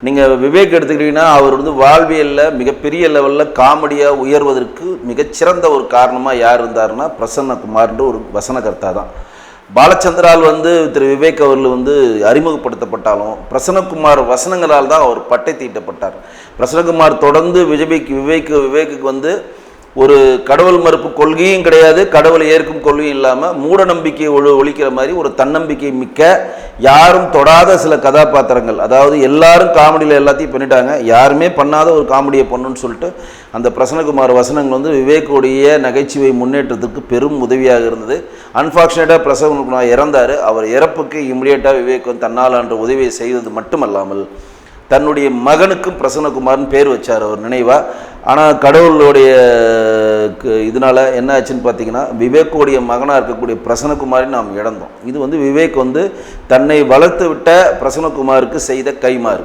நீங்கள் விவேக் எடுத்துக்கிட்டீங்கன்னா அவர் வாழ்வியலில் மிகப்பெரிய லெவலில் காமெடியாக உயர்வதற்கு மிகச்சிறந்த ஒரு காரணமாக யார் இருந்தார்னா பிரசன்னகுமார்ன்ற ஒரு வசனகர்த்தா தான். பாலச்சந்திரால் திரு விவேக் அவர்கள் அறிமுகப்படுத்தப்பட்டாலும் பிரசன்னகுமார் வசனங்களால் தான் அவர் பட்டை தீட்டப்பட்டார். பிரசன்னகுமார் தொடர்ந்து விவேக்கு ஒரு கடவுள் மறுப்பு கொள்கையும் கிடையாது, கடவுளை ஏற்கும் கொள்கையும் இல்லாமல் மூட நம்பிக்கையை ஒழிக்கிற மாதிரி ஒரு தன்னம்பிக்கை மிக்க யாரும் தொடாத சில கதாபாத்திரங்கள், அதாவது எல்லாரும் காமெடியில் எல்லாத்தையும் பண்ணிட்டாங்க, யாருமே பண்ணாத ஒரு காமெடியை பண்ணுன்னு சொல்லிட்டு அந்த பிரசன்னகுமார் வசனங்கள் விவேக்குடைய நகைச்சுவை முன்னேற்றத்துக்கு பெரும் உதவியாக இருந்தது. அன்ஃபார்ச்சுனேட்டாக பிரசன்னகுமார் இறந்தார். அவர் இறப்புக்கு இமிடியேட்டாக விவேக் தன்னால் என்ற உதவியை செய்தது மட்டுமல்லாமல் தன்னுடைய மகனுக்கும் பிரசன்னகுமார்னு பேர் வச்சார் அவர் நினைவாக. ஆனால் கடவுளுடைய இதனால் என்ன ஆச்சுன்னு பார்த்தீங்கன்னா விவேக்குடைய மகனாக இருக்கக்கூடிய பிரசன்னகுமாரை நாம் இழந்தோம். இது விவேக் தன்னை வளர்த்து விட்ட பிரசன்னகுமாருக்கு செய்த கைமாறு.